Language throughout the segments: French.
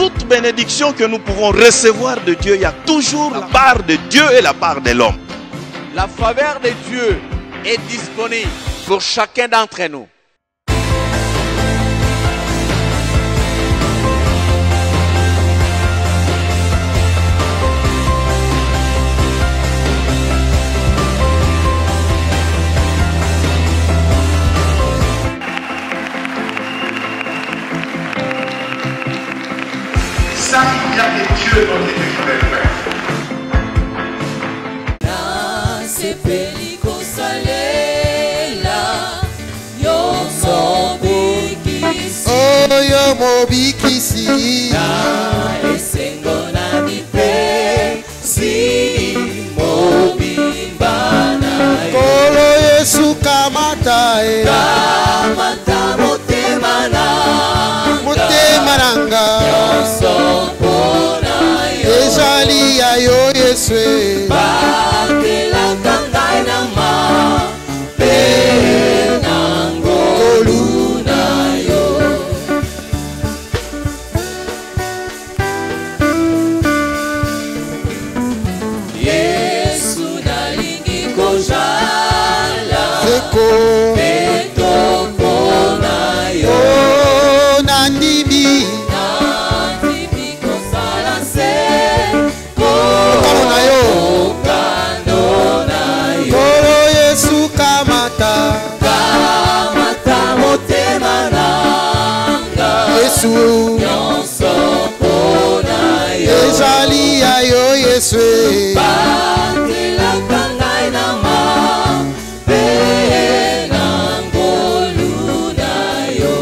toute bénédiction que nous pouvons recevoir de Dieu, il y a toujours la part de Dieu et la part de l'homme. La faveur de Dieu est disponible pour chacun d'entre nous. Ça, il y a que Dieu notre Dieu qui peut faire. Oyo mobikisi na esengo na mipe si mobimba na yo Kolo Yesu kamata kamata motema nanga nyonso mpona yo ezali ya yo Yesu batelaka ngai na mabe na ngolu na yo Yesu nalingi kozala peto mpona yo nandimi kosala se kokano na yo Kolo Yesu kamata motema nanga Yesu nyonso mpona yo ezali ya yo Yesu batelaka ngai na mabe na ngolu na yo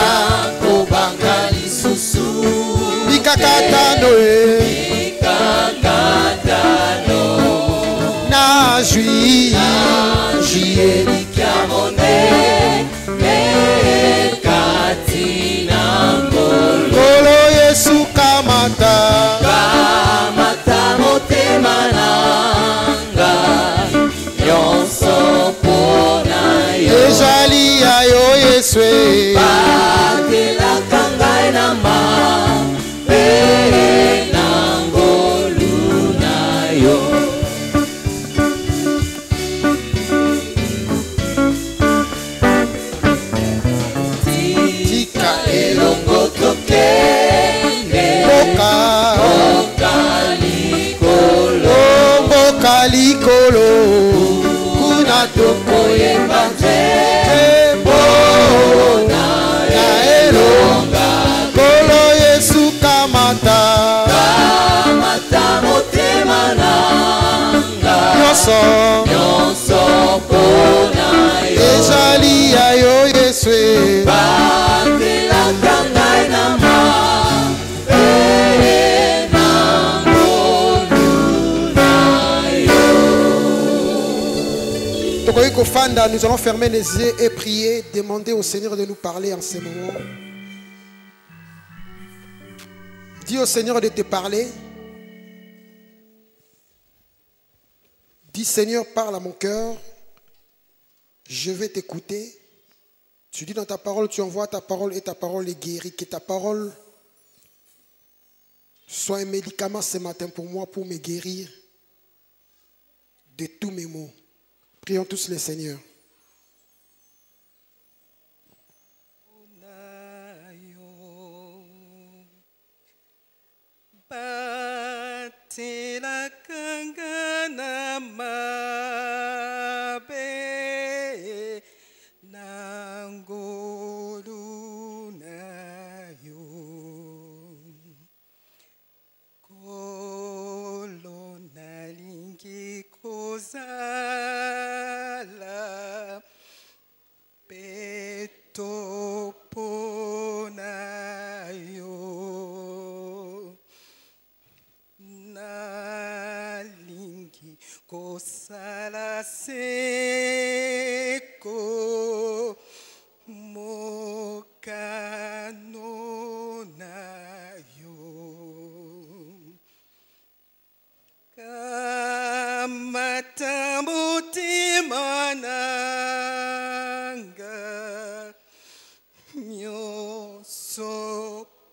nakobanga lisusu bikakatano na jui elikya monene kati na ngolu Kolo Yesu kamata motema nanga nyonso mpona yo ezali ya yo Yesu batelaka ngai na mabe na ngolu na yo tika elongo tokende mboka likolo kuna tokoyeba tembo na elonga Kolo Yesu kamata motema nanga nyonso mpona yo ezali ya yo Yesu batelaka ngai na mabe na ngolu na yo. Tokoki kofanda, nous allons fermer les yeux et prier, demander au Seigneur de nous parler en ce moment. Dis au Seigneur de te parler. Dis Seigneur, parle à mon cœur. Je vais t'écouter. Tu dis dans ta parole, tu envoies ta parole et ta parole est guérie. Que ta parole soit un médicament ce matin pour moi, pour me guérir de tous mes maux. Prions tous le Seigneur.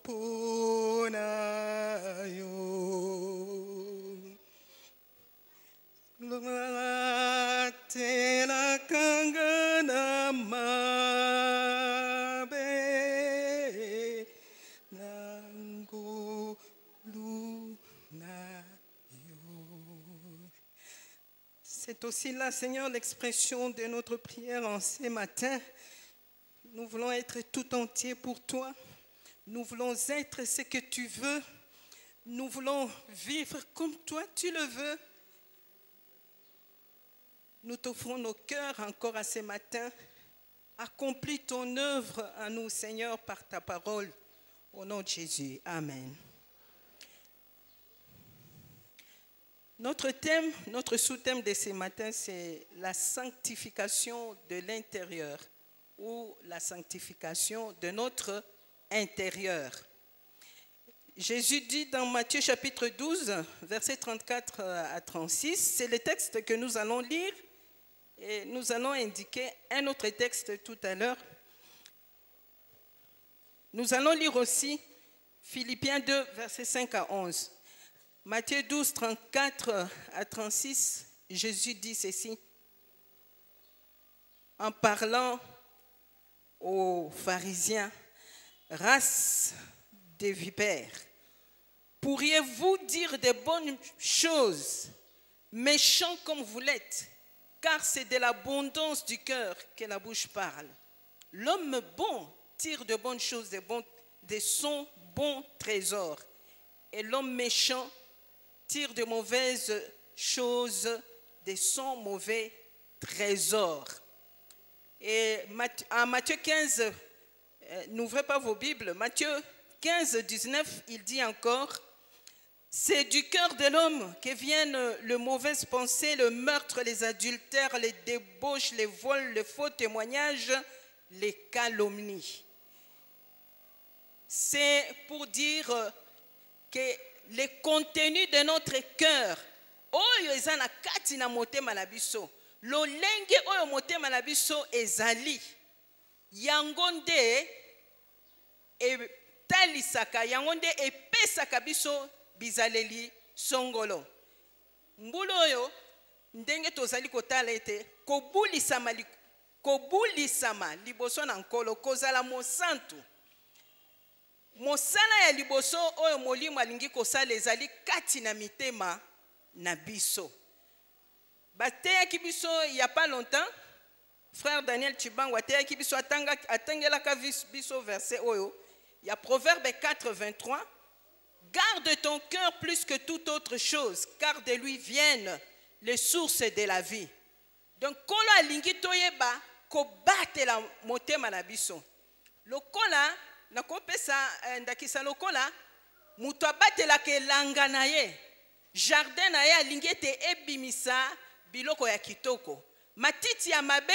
mpona yo latelakanga na mabe nango luna yo. C'est aussi là, Seigneur, l'expression de notre prière en ce matin. Nous voulons être tout entiers pour toi. Nous voulons être ce que tu veux. Nous voulons vivre comme toi tu le veux. Nous t'offrons nos cœurs encore à ce matin. Accomplis ton œuvre à nous, Seigneur, par ta parole. Au nom de Jésus. Amen. Notre thème, notre sous-thème de ce matin, c'est la sanctification de l'intérieur ou la sanctification de notre intérieur. Jésus dit dans Matthieu chapitre 12, versets 34 à 36, c'est le texte que nous allons lire et nous allons indiquer un autre texte tout à l'heure. Nous allons lire aussi Philippiens 2, versets 5 à 11. Matthieu 12, 34 à 36, Jésus dit ceci en parlant aux pharisiens: race des vipères, pourriez-vous dire de bonnes choses, méchants comme vous l'êtes, car c'est de l'abondance du cœur que la bouche parle. L'homme bon tire de bonnes choses de son bon trésor, et l'homme méchant tire de mauvaises choses de son mauvais trésor. Et en Matthieu 15, n'ouvrez pas vos Bibles, Matthieu 15, 19, il dit encore: c'est du cœur de l'homme que viennent les mauvaises pensées, le meurtre, les adultères, les débauches, les vols, les faux témoignages, les calomnies. C'est pour dire que les contenus de notre cœur, oyo eza na kati na motema na biso, lolenge oyo motema na biso ezali, yango nde etalisaka, yango nde epesaka biso bizaleli songolo. Mbulu oyo ndenge tozali kotala ete kobulisama liboso na nkolo, kozala mosantu. Mosala ya liboso oyo molimo alingi kosala ezali kati na mitema na biso. Bateyaki biso il y a pas longtemps, frère Daniel Chibango ateyaki biso atangelaka biso verset oyo, il y a Proverbe 4, 23. Garde ton cœur plus que toute autre chose, car de lui viennent les sources de la vie. Donc, kolo alingi toyeba ko batela motema na biso. Lokola nakopesa ndakisa lokola mutu abatelaka elanga na ye, jardin na ye alingi ete ebimisa biloko ya kitoko. Matiti ya mabe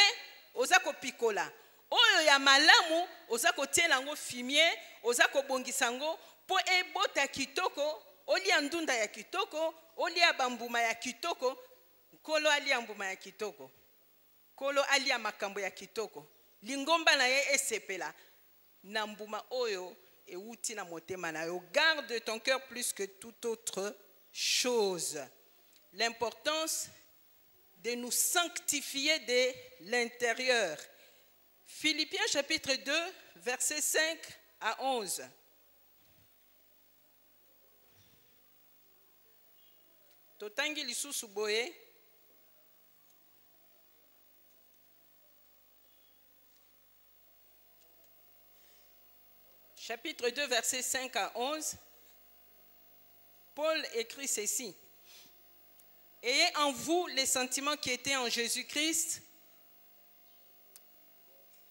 oza kopikola, oyo ya malamu oza kotiela yango fumier, oza kobongisa yango po ebota kitoko, olia ndunda ya kitoko, olia bambuma ya kitoko. Kolo alia mbuma ya kitoko, kolo alia makambo ya kitoko, lingomba na ye esepela na mbuma oyo euti na motema na yo. Garde ton cœur plus que toute autre chose. L'importance de nous sanctifier de l'intérieur. Philippiens chapitre 2, versets 5 à 11. Totangi lisusu boye. Chapitre 2, versets 5 à 11. Paul écrit ceci: ayez en vous les sentiments qui étaient en Jésus-Christ,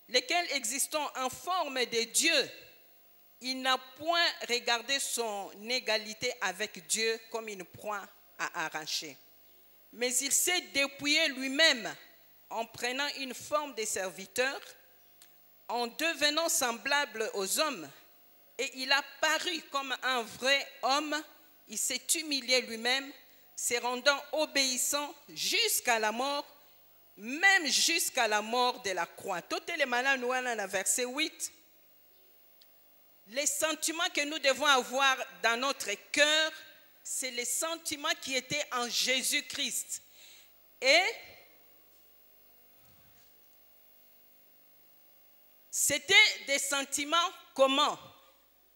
lesquels existant en forme de Dieu, il n'a point regardé son égalité avec Dieu comme une proie à arracher. Mais il s'est dépouillé lui-même en prenant une forme de serviteur, en devenant semblable aux hommes, et il a paru comme un vrai homme. Il s'est humilié lui-même, se rendant obéissant jusqu'à la mort, même jusqu'à la mort de la croix. Verset 8. les sentiments que nous devons avoir dans notre cœur, c'est les sentiments qui étaient en Jésus-Christ. Et c'était des sentiments comment?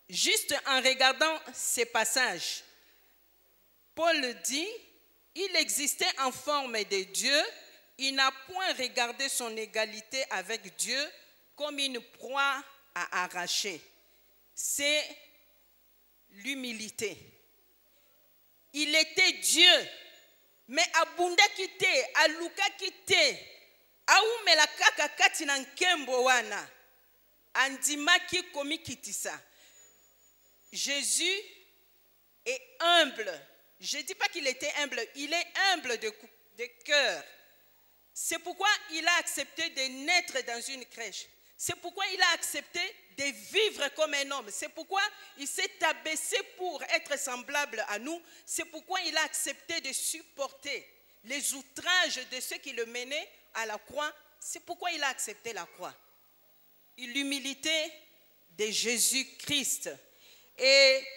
Juste en regardant ces passages, Paul dit, il existait en forme de Dieu, il n'a point regardé son égalité avec Dieu comme une proie à arracher. C'est l'humilité. Il était Dieu, mais abundaki te, alukaki te, aumela kaka kati na nkembo wana, andimaki komi kitisa. Jésus est humble. Je ne dis pas qu'il était humble, il est humble de cœur. C'est pourquoi il a accepté de naître dans une crèche. C'est pourquoi il a accepté de vivre comme un homme. C'est pourquoi il s'est abaissé pour être semblable à nous. C'est pourquoi il a accepté de supporter les outrages de ceux qui le menaient à la croix. C'est pourquoi il a accepté la croix. L'humilité de Jésus-Christ. Et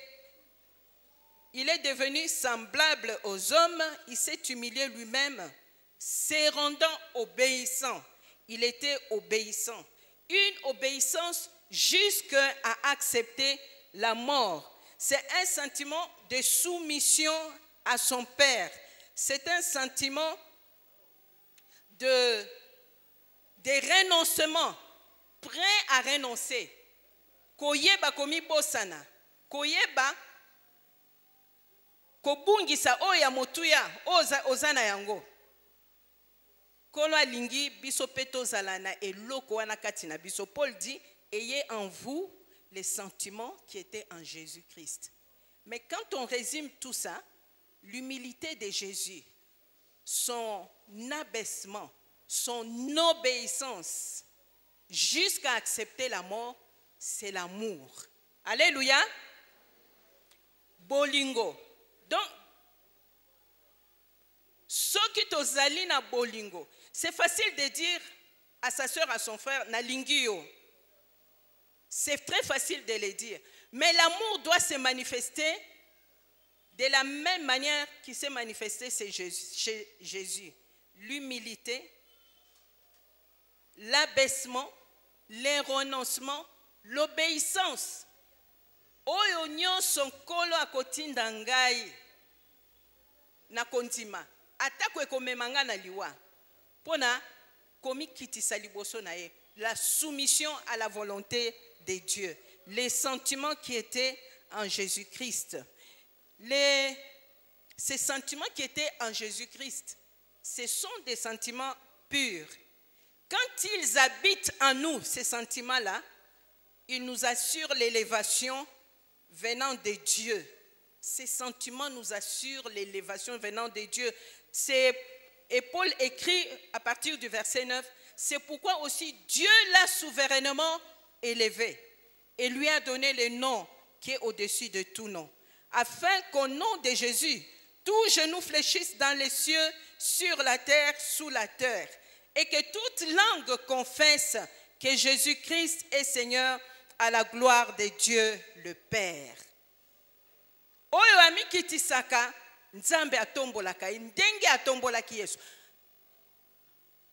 il est devenu semblable aux hommes. Il s'est humilié lui-même, se rendant obéissant. Il était obéissant. Une obéissance jusqu'à accepter la mort. C'est un sentiment de soumission à son Père. C'est un sentiment de renoncement, prêt à renoncer. Koyeba komi bosana, koyeba kobungisa oya motuya ozana yango. Kolo alingi biso peto zalana eloko wana kati na biso. Paul dit, ayez en vous les sentiments qui étaient en Jésus-Christ. Mais quand on résume tout ça, l'humilité de Jésus, son abaissement, son obéissance, jusqu'à accepter la mort, c'est l'amour. Alléluia. Bolingo. Donc, ce qui tozali na bolingo, c'est facile de dire à sa soeur, à son frère, na lingio. C'est très facile de le dire. Mais l'amour doit se manifester de la même manière qu'il s'est manifesté chez Jésus. L'humilité, l'abaissement, le renoncement, l'obéissance. Oyo nyonso nkolo akotinda ngai na kondima. Atako ekomemanga na liwa. Pona komi kitisa liboso na ye. La soumission à la volonté de Dieu. Les sentiments qui étaient en Jésus-Christ. Ces sentiments qui étaient en Jésus-Christ, ce sont des sentiments purs. Quand ils habitent en nous, ces sentiments-là, ils nous assurent l'élévation venant de Dieu. Ces sentiments nous assurent l'élévation venant de Dieu. Et Paul écrit à partir du verset 9, c'est pourquoi aussi Dieu l'a souverainement élevé et lui a donné le nom qui est au-dessus de tout nom, afin qu'au nom de Jésus, tout genou fléchisse dans les cieux, sur la terre, sous la terre, et que toute langue confesse que Jésus-Christ est Seigneur à la gloire de Dieu le Père. Oyo amikitisaka nzambe atombolaka ndenge atombolaki Yesu.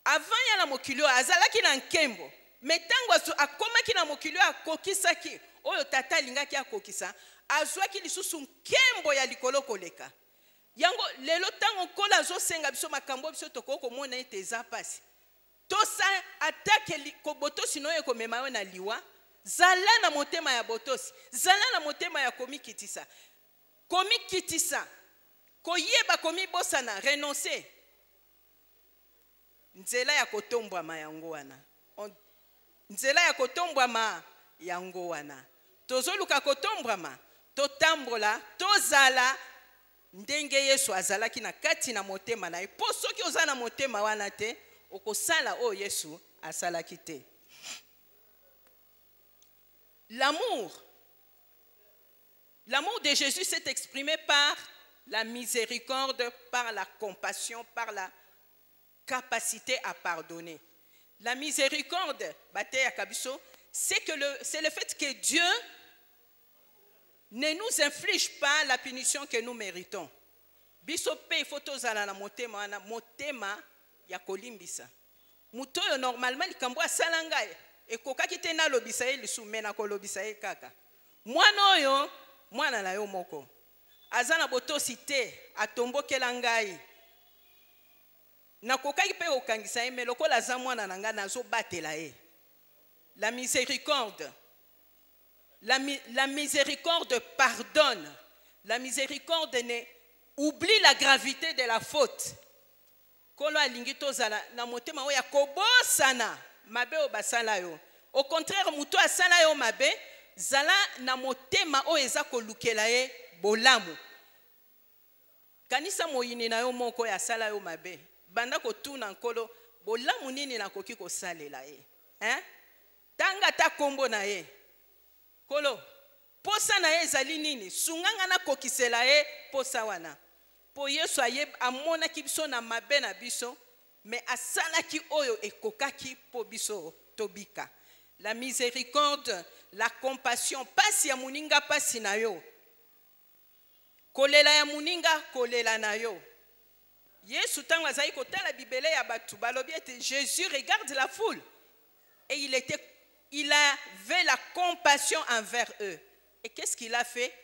Avant ya na mokili azalaki na nkembo, metango akomaki na mokili akokisaki oyo tata alingaki akokisa, azwaki lisusu nkembo ya likolo koleka. Yango lelo tango kola azosenga biso makambo biso toko komona ete eza pasi. Tosa atake kobotosi no ekomema yo na liwa, zala na motema ya botosi, zala na motema ya komikitisa. Komikitisa, koyeba komibosana, renoncer. Nzela ya kotombwama yango wana. Nzela ya kotombwama yango wana. Tozoluka kotombwama, totambola, tozala ndenge Yesu azalaki na kati na motema na ye. Po soki oza na motema wana te, okosala o Yesu asalaki te. L'amour de Jésus s'est exprimé par la miséricorde, par la compassion, par la capacité à pardonner. La miséricorde, c'est le fait que Dieu ne nous inflige pas la punition que nous méritons. Biso pe fotozala na motema na motema ya kolimbisa. Muto yo normalement likambo asala ngai ekokaki te na lobisa ye lisume na kolobisa ye kaka. Mwana oyo mwana na yo moko. Azana botosi te atombokela ngai. Nakokaki pe okangisa ye me lokola aza mwana na ngai nazobatela ye. La miséricorde. La miséricorde pardonne. La miséricorde oublie la gravité de la faute. Kolo alingi tozala na motema oya kobosana mabe obasala yo. Au contraire muto asala yo mabe zala na motema oyo eza kolukela ye bolamu. Kanisa moyini na yo moko ya sala yo mabe. Banda kotuna nkolo bolamu nini nakoki kosalela ye. Tanga ta kombo na ye. Kolo, posa na ye ezali nini? Sunganga na kokisela ye posa wana. Po Yesu ayeb amona ki biso na mabe na biso, mais asala ki oyo ekokaki po biso tobika. La miséricorde, la compassion, pasi ya muninga pasi na yo. Kolela ya muninga kolela na yo. Yesu tango azali kotala bibele ya batu balobi ete Jésus regarde la foule et il avait la compassion envers eux. Et qu'est-ce qu'il a fait?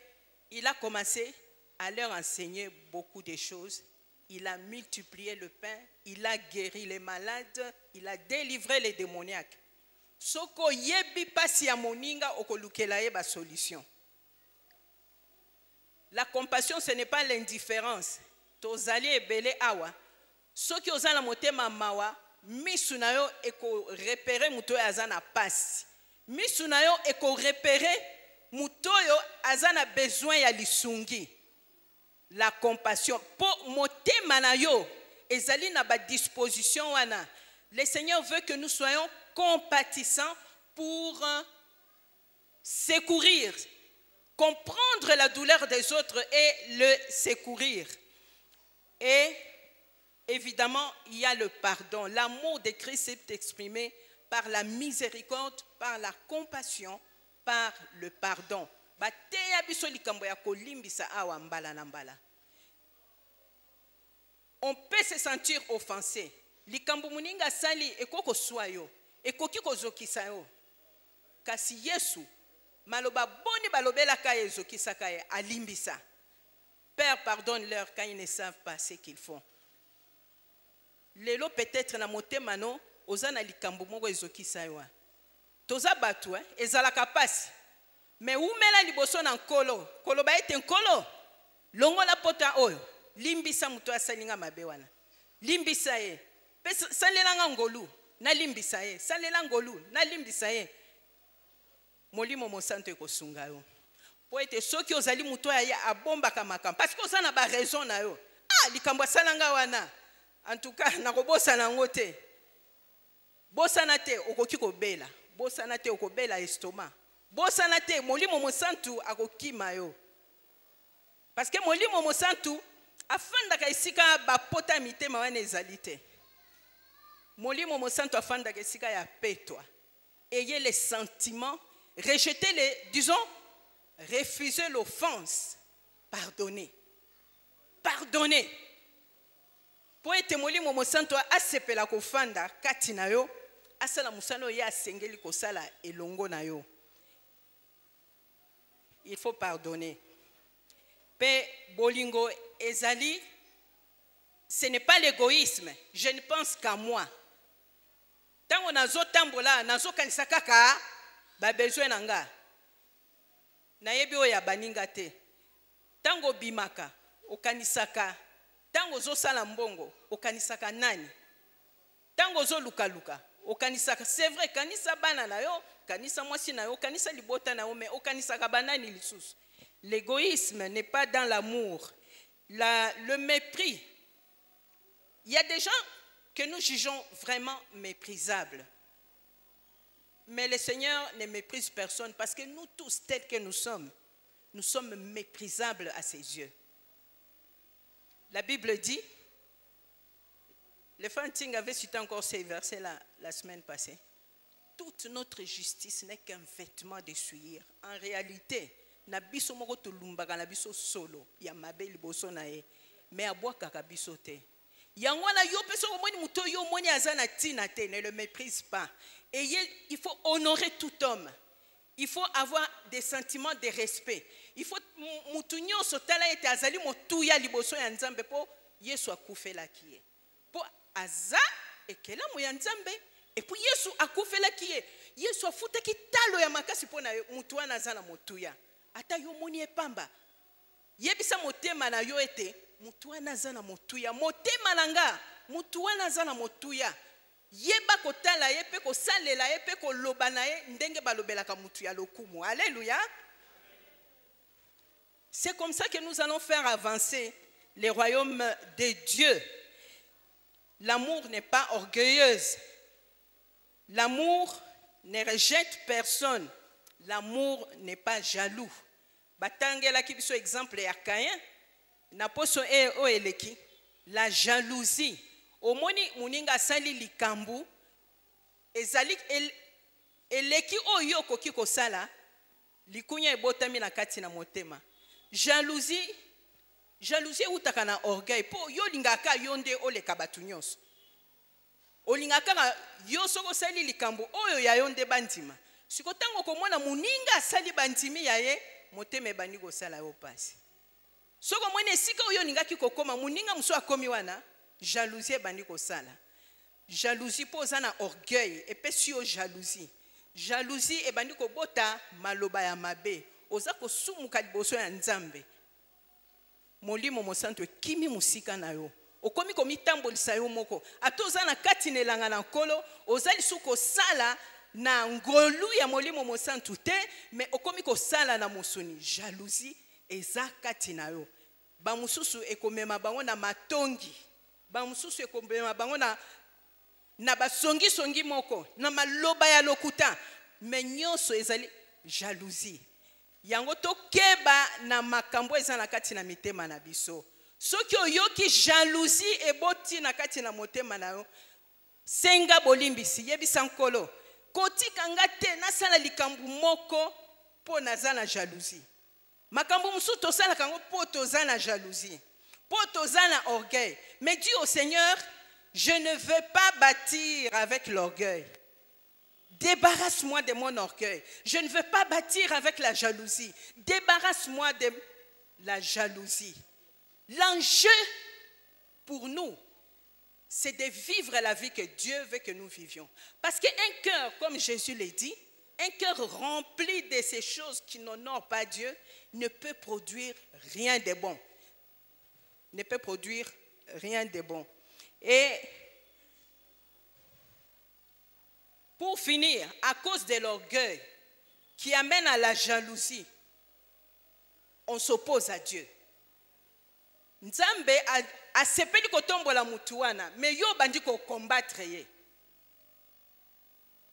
Il a commencé à leur enseigner beaucoup de choses. Il a multiplié le pain, il a guéri les malades, il a délivré les démoniaques. Soko yebi pasi ya moninga okolukela ye ba solution. La compassion, ce n'est pas l'indifférence. Tozali ebele awa. Soki ozala motema mawa, misu na yo eko repérer muto azana pasi. Misu na yo eko repérer muto yo azana besoin ya lisungi. La compassion. Po motema na yo ezali na ba disposition wana. Le Seigneur veut que nous soyons compatissants pour secourir, comprendre la douleur des autres et le secourir. Et évidemment, il y a le pardon. L'amour de Christ est exprimé par la miséricorde, par la compassion, par le pardon. On peut se sentir offensé. Likambo muninga sali ekoko swayo, ekoki kozokisa yo. Kasi Yesu maloba boni balobela ka ezokisa ka alimbisa. Père, pardonne-leur quand ils ne savent pas ce qu'ils font. Lelo peut-être na motema no ozana likambo moko ezokisa yo. Toza batu ezalaka pasi. Mais umela liboso na nkolo, kolo ba ete nkolo. Longola pota oyo, limbisa muto asalinga mabe wana. Limbisa ye. Salelanga ngolu, na limbisa ye. Salela ngolu, na limbisa ye. Molimo mosanto ekosunga yo. Po ete soki ozali muto ya abomba kamaka parce que ozana ba raison na yo. Ah likambo salanga wana. En tout cas na kobosa na ngote. Bosana te okoki kobela. Bosana te okobela estomac. Bosana te molimo mosantu akokima yo. Parce que molimo mosantu afanda ka isika ba pota mitema wana ezali te. Molimo mosantu afanda ka isika ya petwa. Ayez les sentiments, rejetez les, disons, refusez l'offense, pardonnez. Pardonnez. Pour être molimo mosantu asepela kofanda kati na yo, asala musano ya sengeli kosala elongo na yo. Il faut pardonner. Pe bolingo ezali, ce n'est pas l'égoïsme. Je ne pense qu'à moi. Tango nazo tambola, nazo kanisa kaka, ba besoin nanga. Na yebi oya baninga te. Tango bimaka, okanisaka. Tango zo sala mbongo, okanisaka nani. Tango zo luka luka, okanisaka. C'est vrai, kanisa bana na yo, kanisa mwasi na yo, kanisa libota na yo, mais okanisaka banani lisusu. L'égoïsme n'est pas dans l'amour. Le mépris. Il y a des gens que nous jugeons vraiment méprisables. Mais le Seigneur ne méprise personne parce que nous tous, tels que nous sommes méprisables à ses yeux. La Bible dit, le frère Ting avait cité encore ces versets la semaine passée, toute notre justice n'est qu'un vêtement de souillure. En réalité, na biso moko tolumbaka na biso solo ya mabe liboso na ye mais abwakaka biso te yango wana yo pe soko moni muto yo moni aza na tina te ne le méprise pas et il faut honorer tout homme. Il faut avoir des sentiments de respect. Il faut mutu nyonso tala ete azali motuya liboso ya Nzambe po Yesu akufelaki ye. Po aza ekelamu ya Nzambe et puis Yesu akufelaki ye. Yesu afutaki talo ya makasi po na mutu wana aza na motuya. Ata yo moni epamba. Yebisa motema na yo ete mutu wana aza na motuya. Motema na nga mutu wana aza na motuya. Yeba kotala ye pe kosalela ye pe koloba na ye ndenge balobelaka mutu ya lokumu. Alléluia. C'est comme ça que nous allons faire avancer les royaumes de Dieu. L'amour n'est pas orgueilleuse. L'amour ne rejette personne. L'amour n'est pas jaloux. Batangela ki biso exemple ya Caïn na poso o eleki la jalousie. Omoni muninga sali likambu ezali eleki oyo koki kosala likunya ebotami na kati na motema. Jalousie utaka na orgueil po yo lingaka yonde oleka batu nyonso. Olingaka yo soko sali likambu oyo ya yonde bandima. Sikotango komona muninga sali bandimi ya ye motema ebandi kosala yo pasi. Soko mwene sika oyo ningaki kokoma muninga muso akomi wana jalousie ebandi kosala. Jalousie poza na orgueil epesi yo jalousie. Jalousie ebandi kobota maloba ya mabe. Oza kosumuka liboso ya Nzambe. Molimo mosantu ekimi musika na yo. Okomi komitambolisa yo moko. Atoza na kati nelanga na nkolo ozali suko sala na ngolu ya molimo mosantu te mais okomi kosala na mosuni. Jalousie eza kati na yo. Ba mususu ekomema bango na matongi. Ba mususu ekomema bango na basongi songi moko na maloba ya lokuta mais nyonso ezali jalousie. Yango tokeba na makambo eza na kati na mitema na biso. Soki oyoki jalousie eboti na kati na motema na yo senga bolimbisi yebisa nkolo kotika nga te nasala likambu moko po naza na jalousie. Makambo musu tosala kango po toza na jalousie. Po toza na orgueil. Mais dis au Seigneur, je ne veux pas bâtir avec l'orgueil. Débarrasse-moi de mon orgueil. Je ne veux pas bâtir avec la jalousie. Débarrasse-moi de la jalousie. L'enjeu pour nous, c'est de vivre la vie que Dieu veut que nous vivions. Parce qu'un cœur, comme Jésus l'a dit, un cœur rempli de ces choses qui n'honorent pas Dieu ne peut produire rien de bon. Ne peut produire rien de bon. Et pour finir, à cause de l'orgueil qui amène à la jalousie, on s'oppose à Dieu. Nzambe a sepeli kotombola mutu wana, mais yo bandi ko combattre ye.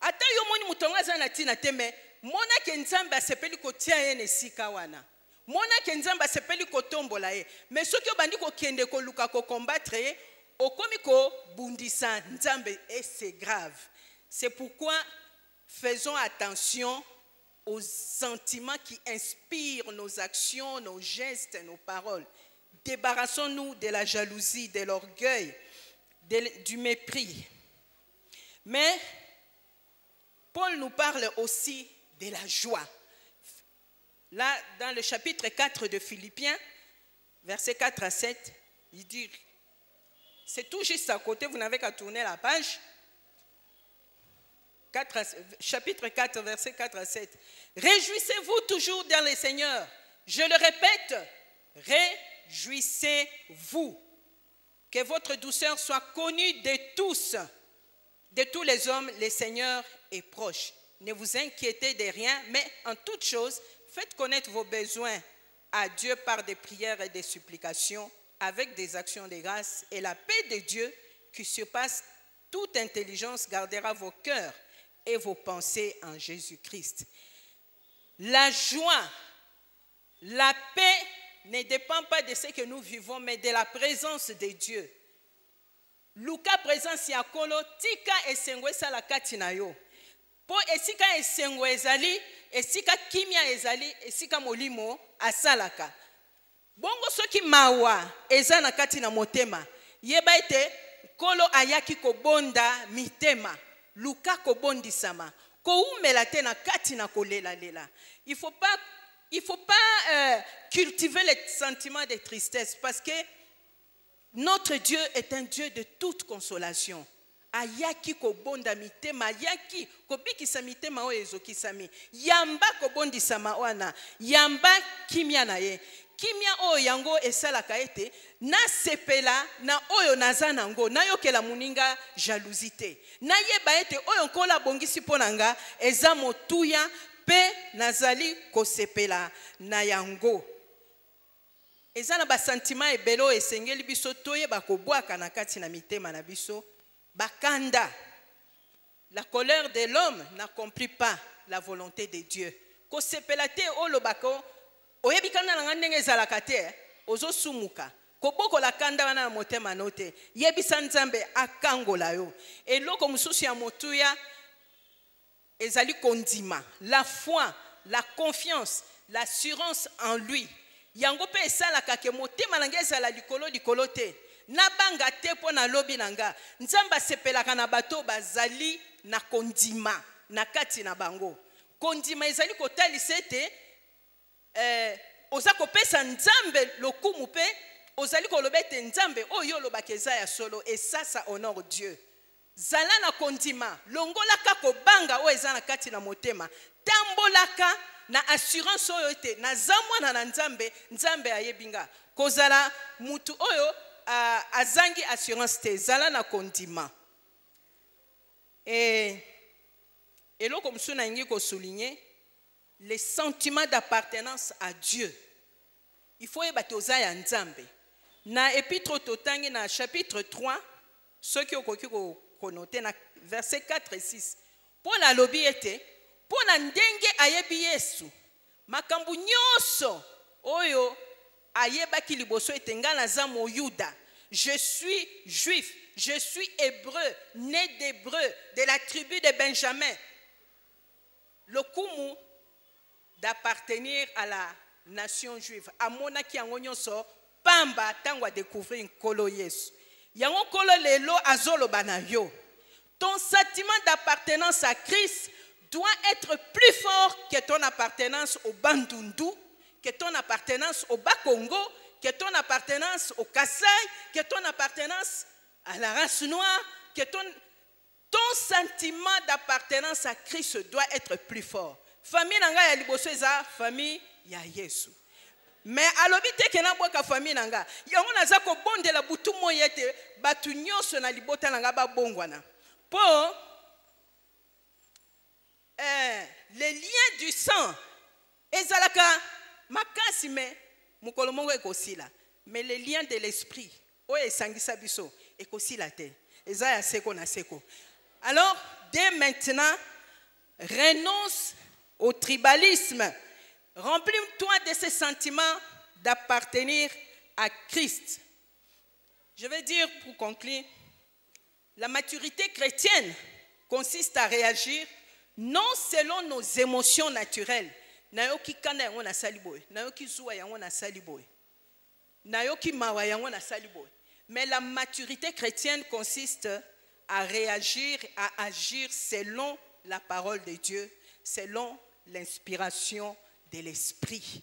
Ata yo moni mutonga za na tina te mais mona ke Nzambe a sepeli kotia ye ne sika wana. Mona ke Nzambe a sepeli kotombola ye, mais soki yo bandi ko kende ko luka ko combattre ye, okomi ko bundisa Nzambe et c'est grave. C'est pourquoi faisons attention aux sentiments qui inspirent nos actions, nos gestes, nos paroles. Débarrassons-nous de la jalousie, de l'orgueil, du mépris. Mais Paul nous parle aussi de la joie. Là, dans le chapitre 4 de Philippiens, versets 4 à 7, il dit, c'est tout juste à côté, vous n'avez qu'à tourner la page. Chapitre 4, versets 4 à 7. Réjouissez-vous toujours dans le Seigneur. Je le répète, réjouissez-vous. Que votre douceur soit connue de tous les hommes. Le Seigneur est proche. Ne vous inquiétez de rien, mais en toute chose, faites connaître vos besoins à Dieu par des prières et des supplications, avec des actions de grâce. Et la paix de Dieu, qui surpasse toute intelligence, gardera vos cœurs et vos pensées en Jésus-Christ. La joie, la paix ne dépend pas de ce que nous vivons, mais de la présence de Dieu. Luka présence ya kolo tika esengwe sala kati na yo. Po esika esengwe ezali esika kimia ezali esika molimo asalaka. Bongo soki mawa eza na kati na motema, yeba ete kolo ayaki kobonda mitema, luka kobondisama, koumela te na kati na kolela lela. Il faut pas cultiver les sentiments de tristesse parce que notre Dieu est un Dieu de toute consolation. Ayaki kobonda mitema, ayaki kobikisa mitema oyo ezokisami. Yamba kobondisama wana, yamba kimia na ye. Kimia oyo yango esalaka ete na sepela na oyo naza nango nayokela muninga jalousité. Na yeba ete oyo nkola bongisi ponanga eza motuya pe nazali kosepela na yango. Eza na ba sentiment ebelo esengeli biso toyeba kobwaka na kati na mitema na biso bakanda. La colère de l'homme n'accomplit pas la volonté de Dieu. Kosepela te olobako oyebikana na ndenge ezalaka te ozosumuka koboko la kanda wana na motema note yebisa nzambe akangola yo eloko mususu ya motuya ezali kondima la foi, la confiance, l'assurance en lui yango pe esalaka ke motema nanga ezala likolo te na banga te po na lobi nanga nzambe asepelaka na bato bazali na kondima na kati na bango. Kondima ezali kotalisa ete oza kopesa nzambe lokumu pe ozali kolobete nzambe oyo lobaka eza ya solo et ça honore Dieu. Zala na kondima longolaka kobanga oyo eza na kati na motema tambolaka na assurance oyo ete na zamwana na nzambe ayebinga kozala mutu oyo azangi assurance te zala na kondima. Eloko musu na ngi ko souligner les sentiments d'appartenance à Dieu. Il faut yebate oza ya nzambe. Na épître totangi na chapitre 3, ceux qui okoki ko noter na verset 4 et 6. Paul alobi ete, pona ndenge ayebi Yesu, makambu nyonso oyo ayebaki liboso ete nga naza moyuda. Je suis juif, je suis hébreu, né d'hébreu, de la tribu de Benjamin. Le kumu d'appartenir à la nation juive. Amona ki yango nyonso pamba tango a découvrir nkolo Yesu. Yango kolo lelo azolo banayo. Ton sentiment d'appartenance à Christ doit être plus fort que ton appartenance au Bandundu, que ton appartenance au Bas-Congo, que ton appartenance au Kassai, que ton appartenance à la race noire, que ton sentiment d'appartenance à Christ doit être plus fort. Famille nanga ya liboso eza famille ya Yesu. Mais alobi te kena boka famille nanga. Yango naza ko bondela butu moyete batu nyonso na libota nanga ba bongwana. Pour les liens du sang ezalaka makasi me mukolo mongo ekosila. Mais les liens de l'esprit oyo esangisa biso ekosila te. Eza ya seko na seko. Alors dès maintenant renonce au tribalisme. Remplis-toi de ces sentiments d'appartenir à Christ. Je vais dire pour conclure, la maturité chrétienne consiste à réagir non selon nos émotions naturelles. Nayoki kana yango na saliboy, nayoki zuwa yango na saliboy, nayoki mawa yango na saliboy. Mais la maturité chrétienne consiste à réagir, à agir selon la parole de Dieu, selon l'inspiration de l'esprit.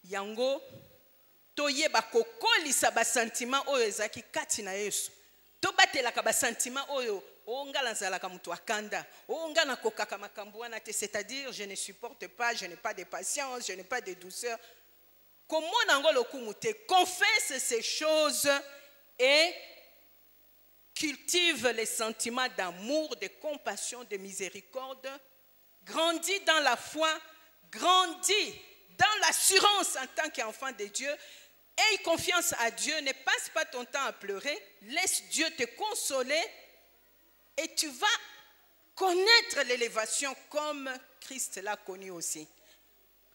Yango toyeba kokolisa ba sentiment oyo ezaki kati na Yesu. Tobatelaka ba sentiment oyo ongala nzalaka mutu akanda, ongana kokaka makambo wana te, c'est-à-dire je ne supporte pas, je n'ai pas de patience, je n'ai pas de douceur. Comment nango lokumu te, confesse ces choses et cultive les sentiments d'amour, de compassion, de miséricorde. Grandis dans la foi, grandis dans l'assurance en tant qu'enfant de Dieu. Aie confiance à Dieu, ne passe pas ton temps à pleurer. Laisse Dieu te consoler et tu vas connaître l'élévation comme Christ l'a connu aussi.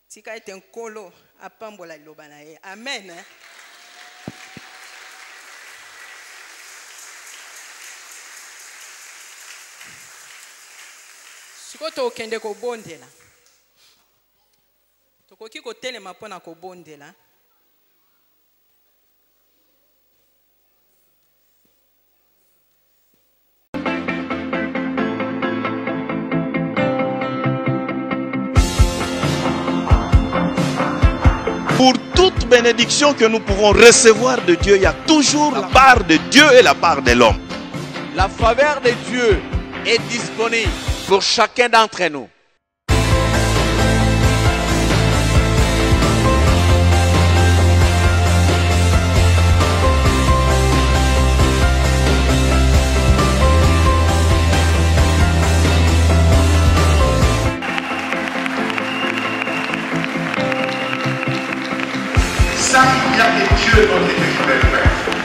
Tika est un kolo à pambola lobanae. Amen. Sikoto okende ko bondela. tokoki kotelema mpona kobondela. Pour toute bénédiction que nous pouvons recevoir de Dieu, il y a toujours la part de Dieu et la part de l'homme. La faveur de Dieu est disponible pour chacun d'entre nous. Ça, il y a des dieux dans les écrivains.